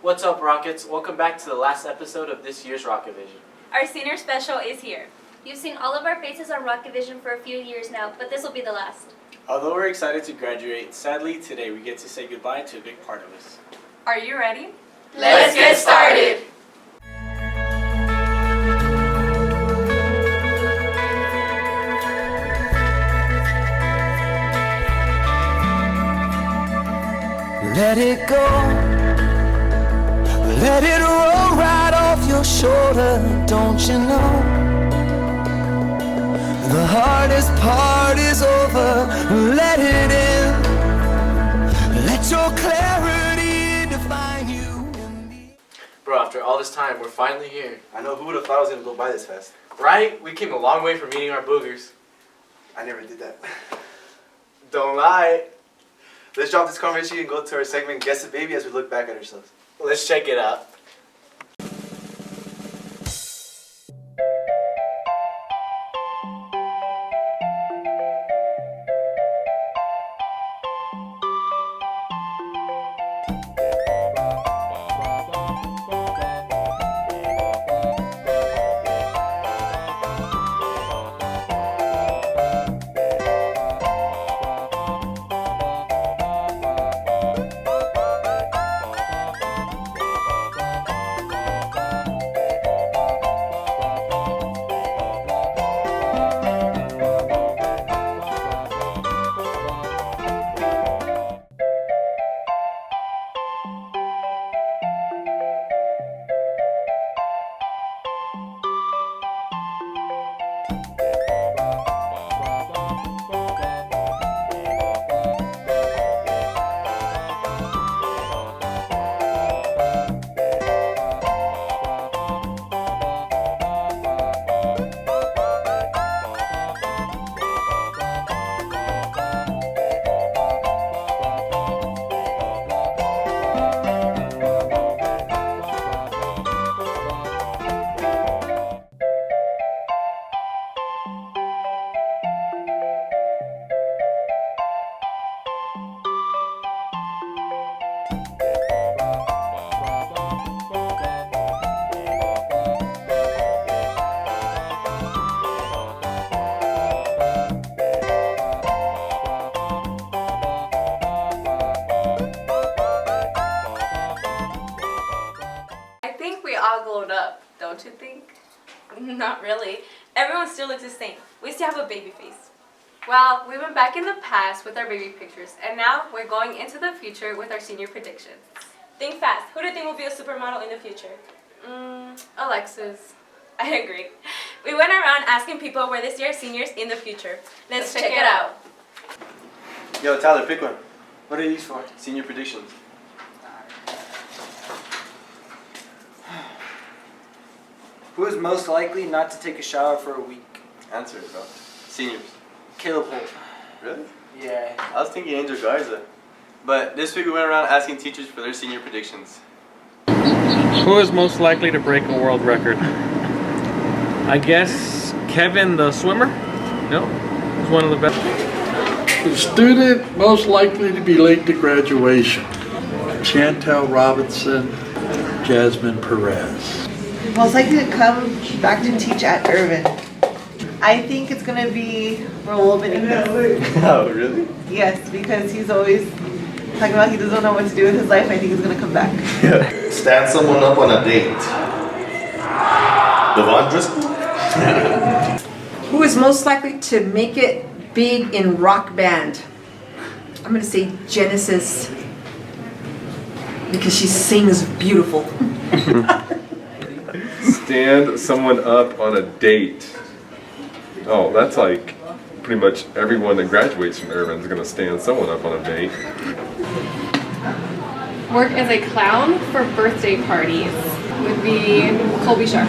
What's up, Rockets? Welcome back to the last episode of this year's Rockavision. Our senior special is here. You've seen all of our faces on Rockavision for a few years now, but this will be the last. Although we're excited to graduate, sadly today we get to say goodbye to a big part of us. Are you ready? Let's get started! Let it go, let it roll right off your shoulder, don't you know? The hardest part is over, let it in. Let your clarity define you. Bro, after all this time, we're finally here. I know, who would have thought I was going to go by this fast? Right? We came a long way from meeting our boogers. I never did that. Don't lie. Let's drop this conversation and go to our segment Guess the Baby as we look back at ourselves. Let's check it out. All glowed up, don't you think? Not really. Everyone still looks the same. We still have a baby face. Well, we went back in the past with our baby pictures, and now we're going into the future with our senior predictions. Think fast. Who do you think will be a supermodel in the future? Alexis. I agree. We went around asking people where they see our seniors in the future. Let's check it out. Yo, Tyler, pick one. What are these for? Senior predictions. Who is most likely not to take a shower for a week? Answer it, bro. Seniors. Caleb Holt. Really? Yeah. I was thinking Angel Garza. But this week we went around asking teachers for their senior predictions. Who is most likely to break a world record? I guess Kevin the swimmer? No, he's one of the best. The student most likely to be late to graduation. Chantel Robinson, Jasmine Perez. Most likely to come back to teach at Irvin. I think it's going to be Raul Benitez. Oh, really? Yes, because he's always talking about he doesn't know what to do with his life. I think he's going to come back. Stand someone up on a date. Devon Driscoll? Who is most likely to make it big in rock band? I'm going to say Genesis because she sings beautiful. Stand someone up on a date. Oh, that's like pretty much everyone that graduates from Irvin is going to stand someone up on a date. Work as a clown for birthday parties would be Colby Sharp.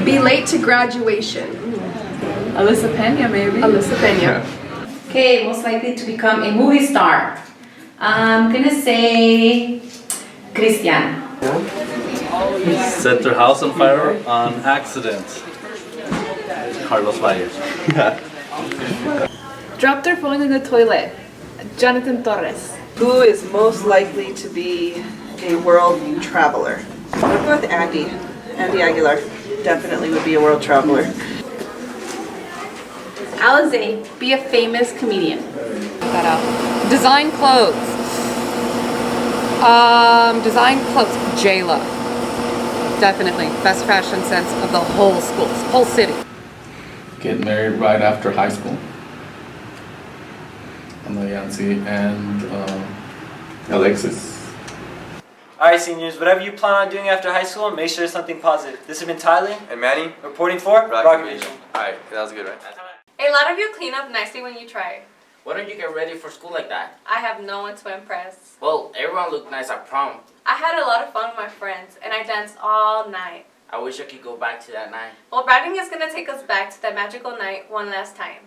Be late to graduation. Alyssa Pena, maybe. Alyssa Pena. Okay, most likely to become a movie star. I'm gonna say Christian. Set their house on fire on accident. Carlos Valles. Drop their phone in the toilet. Jonathan Torres. Who is most likely to be a world traveler? I'll go with Andy. Andy Aguilar definitely would be a world traveler. Alize, be a famous comedian. Design clothes. Design clothes. J-Lo. Definitely. Best fashion sense of the whole school, whole city. Get married right after high school. I'm Yancy and Alexis. Alright seniors, whatever you plan on doing after high school, make sure it's something positive. This has been Tyler And Manny, reporting for Rock Division. Alright, that was good, right? A lot of you clean up nicely when you try. Why don't you get ready for school like that? I have no one to impress. Well, everyone looked nice at prom. I had a lot of fun with my friends, and I danced all night. I wish I could go back to that night. Well, bragging is gonna take us back to that magical night one last time.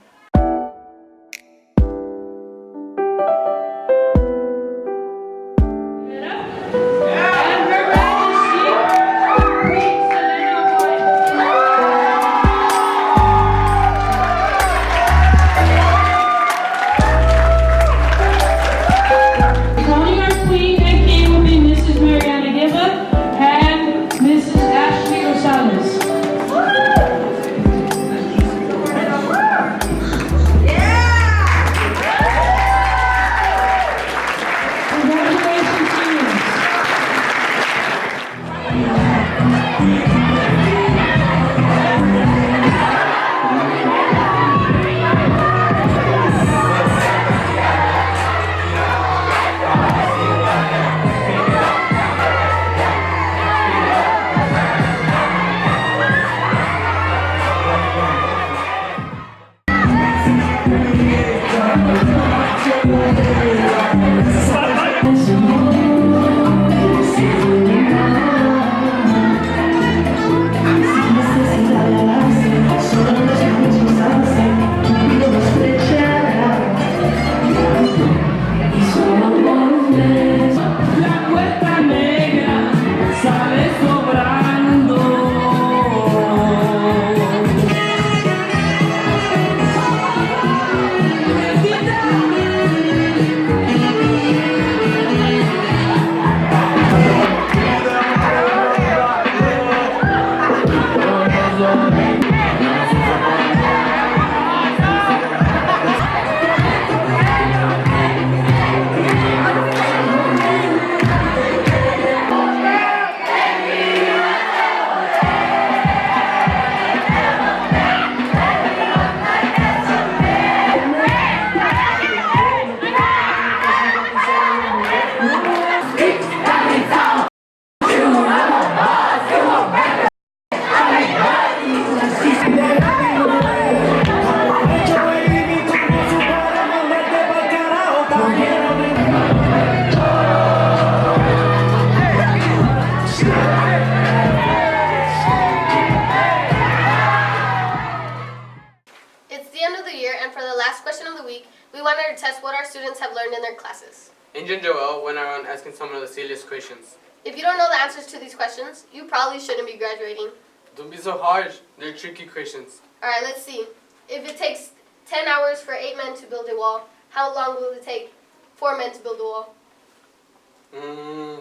We wanted to test what our students have learned in their classes. Angel and Joel went around asking some of the silliest questions. If you don't know the answers to these questions, you probably shouldn't be graduating. Don't be so harsh. They're tricky questions. Alright, let's see. If it takes 10 hours for 8 men to build a wall, how long will it take 4 men to build a wall?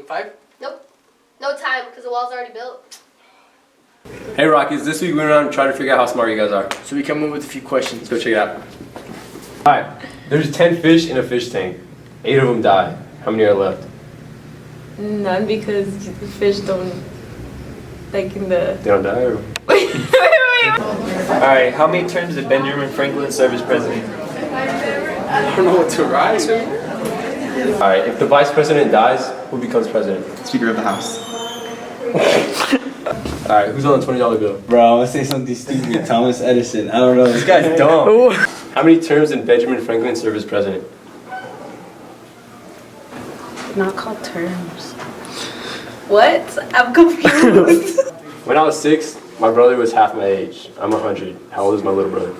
5? Nope. No time, because the wall's already built. Hey Rockies, this week we went around trying to figure out how smart you guys are. So we come up with a few questions. Let's go check it out. Alright, there's 10 fish in a fish tank. 8 of them die. How many are left? None, because the fish don't, like in the... They don't die? Or... Wait. Alright, how many terms did Benjamin Franklin serve as president? I don't know what to write. Alright, if the vice president dies, who becomes president? Speaker of the House. Alright, who's on the $20 bill? Bro, I'm gonna say something stupid. Thomas Edison. I don't know. This guy's dumb. How many terms did Benjamin Franklin serve as president? Not called terms. What? I'm confused. When I was 6, my brother was half my age. I'm 100. How old is my little brother?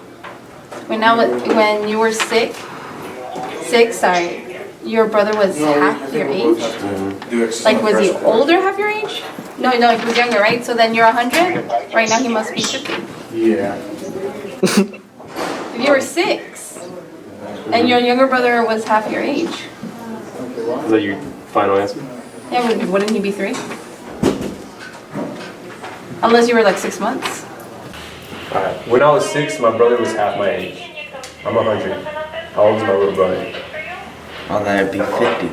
When you were six, your brother was half your age? Like, was he older half your age? No, he was younger, right? So then you're 100? Right now he must be 50. Yeah. If you were 6, and your younger brother was half your age. Is that your final answer? Yeah, wouldn't he be 3? Unless you were like 6 months. Alright. When I was 6, my brother was half my age. I'm 100. How old is my little brother? Oh, that'd be 50.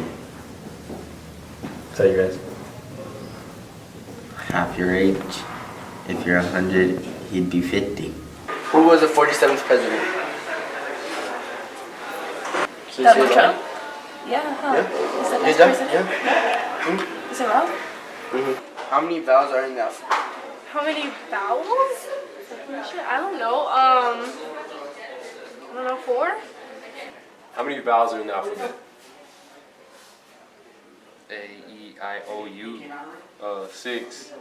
Is that your answer? Half your age. If you're 100, he'd be 50. Who was the 47th president? Donald Trump? Yeah, huh? Yeah. Is that Is vice that? president? Yeah. Is it Ralph? How many vowels are in the alphabet? How many vowels? I don't know. I don't know, 4? How many vowels are in the alphabet? A-E-I-O-U. 6.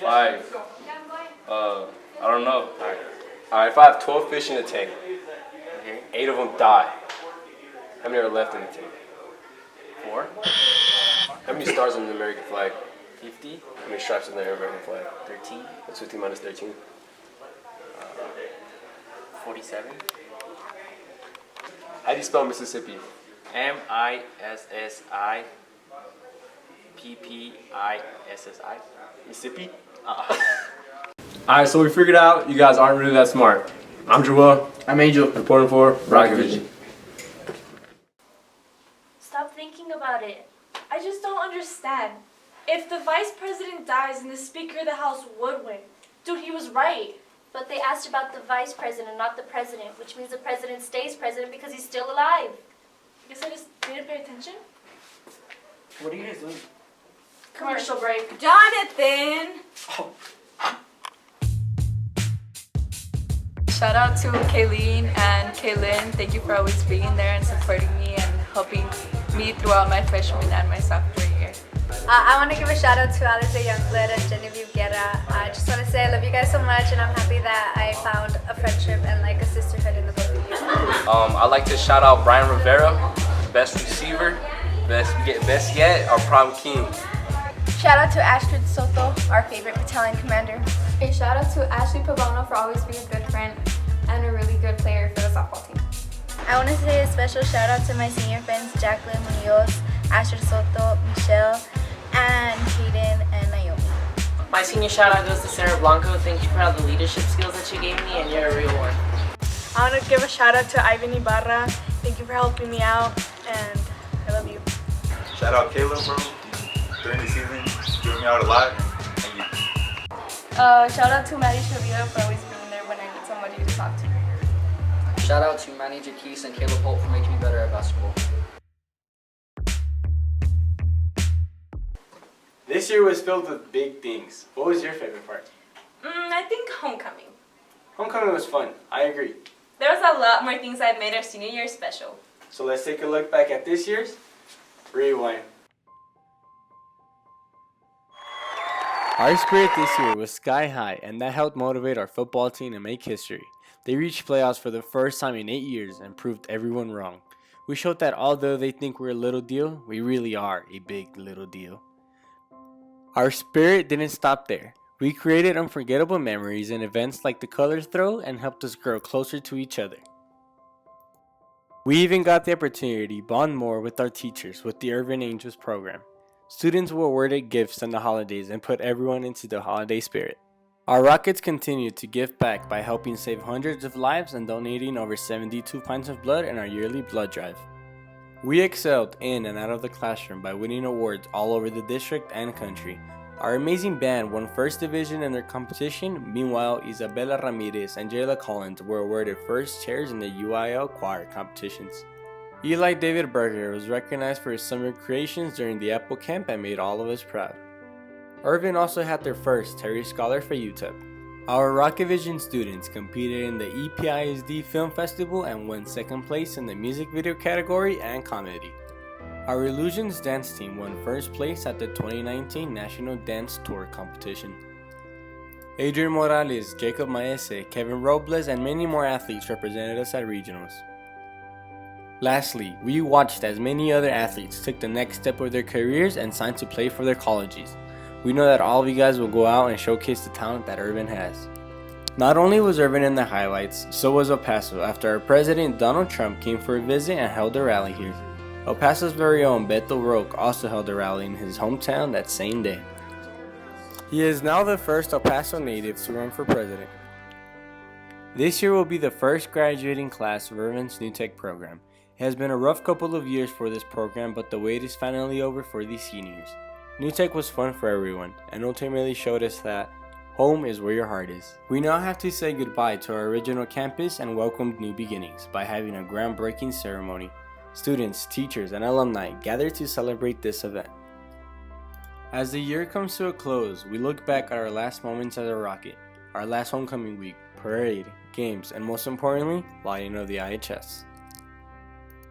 5. I don't know. Alright, if I have 12 fish in a tank, 8 of them die, how many are left in the tank? 4. How many stars on the American flag? 50. How many stripes on the American flag? 13. What's 15 minus 13? 47. How do you spell Mississippi? M-I-S-S-I-P-P-I-S-S-I. Mississippi? Alright, so we figured out you guys aren't really that smart. I'm Joel. I'm Angel. Reporting for Rocket Vision. Stop thinking about it. I just don't understand. If the vice president dies and the Speaker of the House would win, dude, he was right. But they asked about the vice president, not the president, which means the president stays president because he's still alive. I guess I just didn't pay attention. What are you guys doing? Commercial break. Jonathan! Shout out to Kayleen and Kaylin. Thank you for always being there and supporting me and helping me throughout my freshman and my sophomore year. I want to give a shout out to Alice Youngblood and Genevieve Guerra. I just want to say I love you guys so much and I'm happy that I found a friendship and like a sisterhood in the both of you. I'd like to shout out Brian Rivera, best receiver, best yet, our prom king. Shout out to Astrid Soto, our favorite battalion commander. A shout out to Ashley Pavano for always being a good friend and a really good player for the softball team. I want to say a special shout out to my senior friends Jacqueline Munoz, Astrid Soto, Michelle, and Hayden and Naomi. My senior shout out goes to Sarah Blanco. Thank you for all the leadership skills that you gave me, and you're a real one. I want to give a shout out to Ivan Ibarra. Thank you for helping me out and I love you. Shout out Caleb, bro. During the season, doing me out a lot. Thank you. Shout out to Maddie Chavira for always being there when I need somebody to talk to. Shout out to Manny Jaquise and Caleb Holt for making me better at basketball. This year was filled with big things. What was your favorite part? I think homecoming. Homecoming was fun. I agree. There was a lot more things that made our senior year special. So let's take a look back at this year's Rewind. Our spirit this year was sky high, and that helped motivate our football team to make history. They reached playoffs for the first time in 8 years and proved everyone wrong. We showed that although they think we're a little deal, we really are a big little deal. Our spirit didn't stop there. We created unforgettable memories and events like the Colors Throw and helped us grow closer to each other. We even got the opportunity to bond more with our teachers with the Urban Angels program. Students were awarded gifts on the holidays and put everyone into the holiday spirit. Our Rockets continued to give back by helping save hundreds of lives and donating over 72 pints of blood in our yearly blood drive. We excelled in and out of the classroom by winning awards all over the district and country. Our amazing band won first division in their competition. Meanwhile, Isabella Ramirez and Jayla Collins were awarded first chairs in the UIL choir competitions. Eli David Berger was recognized for his summer creations during the Apple Camp and made all of us proud. Irvin also had their first Terry Scholar for UTEP. Our Rocket Vision students competed in the EPISD Film Festival and won second place in the music video category and comedy. Our Illusions dance team won first place at the 2019 National Dance Tour competition. Adrian Morales, Jacob Maese, Kevin Robles, and many more athletes represented us at regionals. Lastly, we watched as many other athletes took the next step of their careers and signed to play for their colleges. We know that all of you guys will go out and showcase the talent that Urban has. Not only was Urban in the highlights, so was El Paso after our president Donald Trump came for a visit and held a rally here. El Paso's very own Beto Roque also held a rally in his hometown that same day. He is now the first El Paso native to run for president. This year will be the first graduating class of Irvin's New Tech program. It has been a rough couple of years for this program, but the wait is finally over for these seniors. New Tech was fun for everyone, and ultimately showed us that home is where your heart is. We now have to say goodbye to our original campus and welcome new beginnings by having a groundbreaking ceremony. Students, teachers, and alumni gather to celebrate this event. As the year comes to a close, we look back at our last moments as a Rocket, our last homecoming week, parade, games, and most importantly, lighting of the IHS.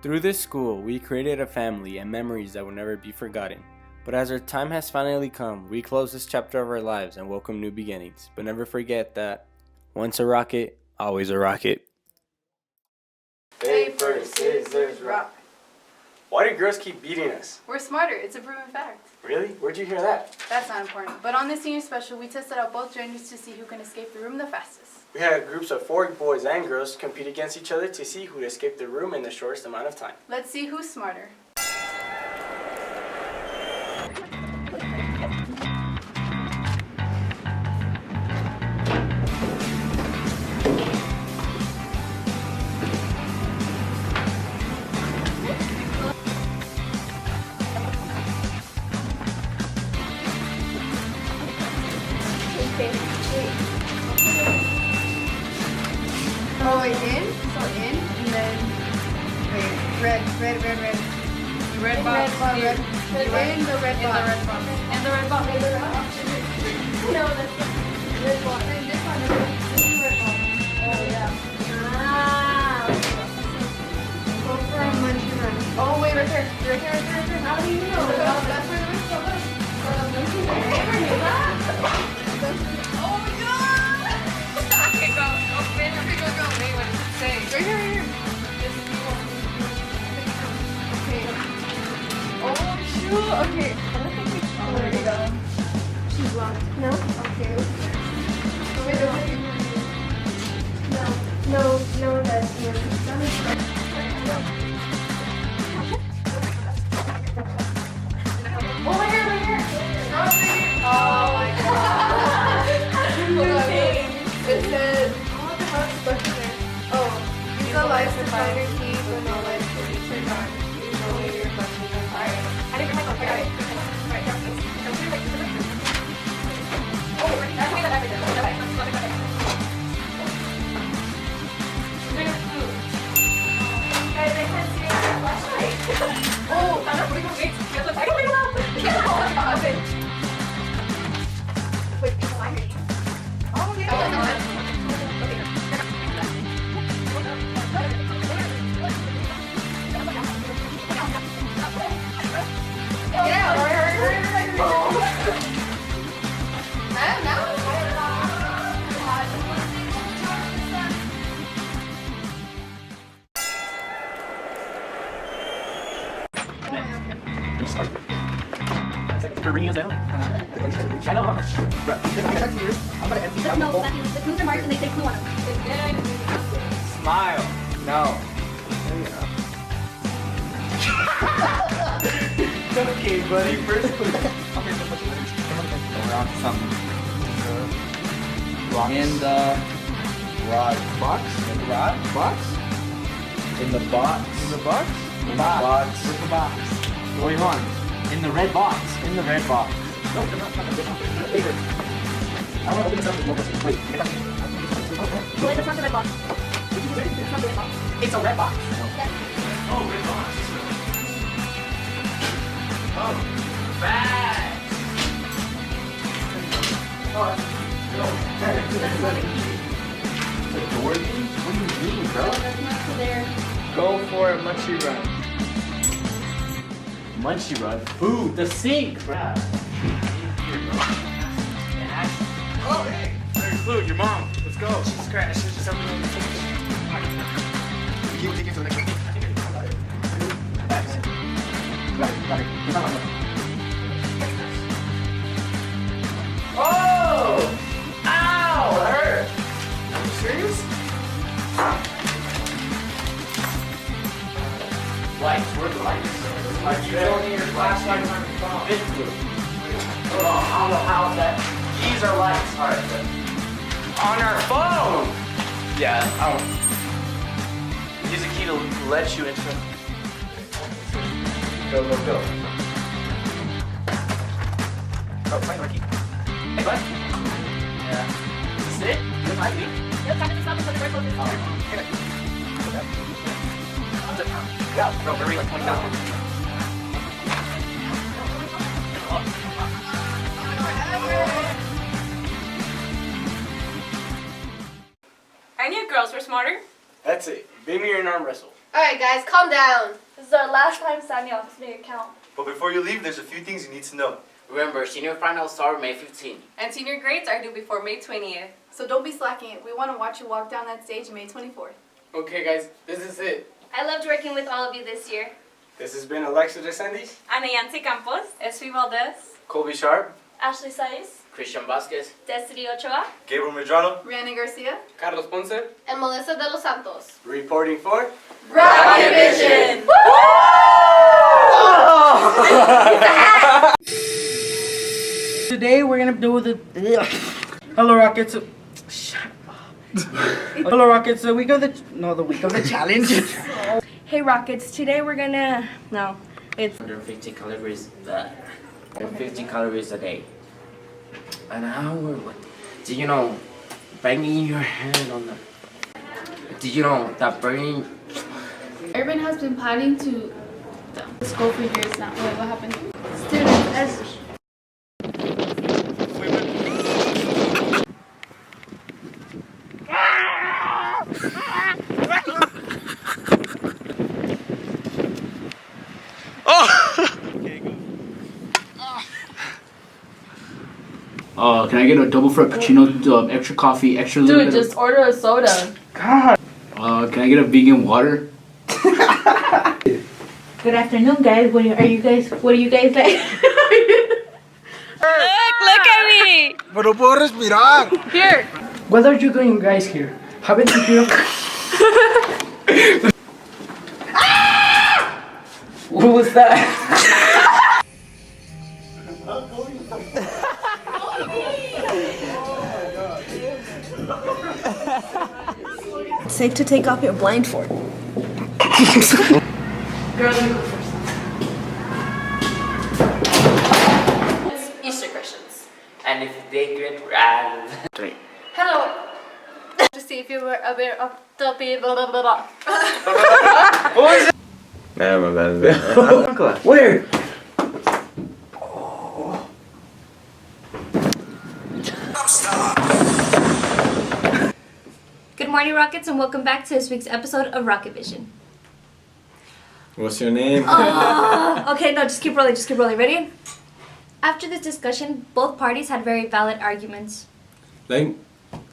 Through this school, we created a family and memories that will never be forgotten. But as our time has finally come, we close this chapter of our lives and welcome new beginnings. But never forget that once a Rocket, always a Rocket. Paper, scissors, rock. Why do girls keep beating us? We're smarter. It's a proven fact. Really? Where'd you hear that? That's not important. But on this senior special, we tested out both genders to see who can escape the room the fastest. We had groups of 4 boys and girls compete against each other to see who would escape the room in the shortest amount of time. Let's see who's smarter. Oh, wait, in? So in, and then, wait, red. Red box. Red. In the red box. And the red box. No, that's the red box. And this one is the red box. Oh, yeah. Ah. Go for a munchie run. Oh, wait, right there. Right here. How do you know? That's where the red box is. Oh my god! Okay, go. Wait, what does it say? Right here. Okay. Oh, shoot. Okay. Oh, there you go. She's locked. No? Okay. Wait, No, that's here. Oh, right here. Oh my god. It says, what the hell is stuck in there? Oh, use the lights to find your keys when no lights will be turned on. You know where your questions are. Alright. I didn't get my phone. I got it. Alright, drop this. Oh, wait, that's me that I did. Guys, I can't see my flashlight. Oh, I'm not putting my weights. I don't know. Wait, it's behind me. Oh, yeah. For ringing us down. I know. I'm gonna empty out the bowl. The clues are marked and they say clue on them. Smile. No. Okay, buddy. First clue. We're on to something. In the rod box. In the rod box. In the box. In the box. In the box. Where's the box? What do you want? In the red box. In the red box. No, I want to open this up. Wait. Wait, it's not the red box. It's not the red box. It's a red box. Yeah. Oh, red box. Oh, bad. Oh, no. Dorothy? What do you mean, bro? That's not to there. Go for a munchie run. Munchie run? Food, the sink, bro. Oh, hey. Third clue, your mom. Let's go. Jesus Christ, she's just something on the sink. You take it to the next one. Oh! Ow! It hurt! Are you serious? Lights, where are the lights? don't know how that. These are lights. All right, good. On our phone. Yeah, I don't. Use a key to let you into. Go, go, go. Oh, find my key. Hey, bud. Yeah. Is this it? This might be. Yeah, time to stop until the door closes. Oh, okay. Yeah, bro, hurry, like 20 down. I knew girls were smarter. That's it. Beat me in arm wrestle. Alright guys, calm down. This is our last time signing off this big account. But before you leave, there's a few things you need to know. Remember, senior finals start May 15th. And senior grades are due before May 20th. So don't be slacking it. We want to watch you walk down that stage May 24th. Okay, guys, this is it. I loved working with all of you this year. This has been Alexa Descendis, Ana Yancy Campos, Esfi Valdez, Colby Sharp, Ashley Saiz, Christian Vasquez, Destiny Ochoa, Gabriel Medrano, Rihanna Garcia, Carlos Ponce, and Melissa de los Santos. reporting for Rocket Vision! Today we're gonna do the Hello Rockets. Shut up. Hello Rockets. The week of the challenge. Hey Rockets, today we're gonna it's 150 calories. 50 calories a day. An hour. What? Did you know? Banging your head on the. Did you know that burning? Urban has been planning to go for years now. Wait, what happened? Students, as Can I get a double frappuccino, extra coffee, extra little Dude, bit just order a soda. God. Can I get a vegan water? Good afternoon, guys. What are you guys like? Look at me! Pero puedo respirar. Here. What are you doing, guys, here? Haven't you heard? What was that? It's safe to take off your blindfold. Girl, you go first. It's Easter questions. And if they get ran. hello. To see if you were aware of the blah blah blah. What was it? Yeah, my bad. Where? Good morning, Rockets, and welcome back to this week's episode of Rocket Vision. What's your name? Okay, no, just keep rolling, Ready? After this discussion, both parties had very valid arguments. Like,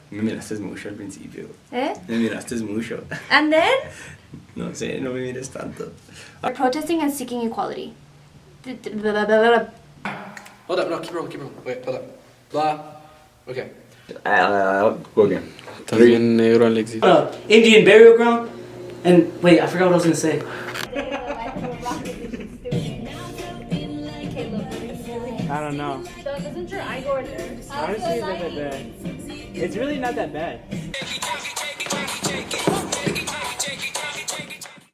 me miraste mucho al principio. Eh? Me miraste mucho. And then? No sé, no me mires tanto. We're protesting and seeking equality. Hold up, no, keep rolling. Wait, hold up. Blah. Okay. Go again. Estás bien negro, Alexis. Indian burial ground? And wait, I forgot what I was gonna say. I don't know. So doesn't your eye go in there? Honestly, it's not that bad. It's really not that bad.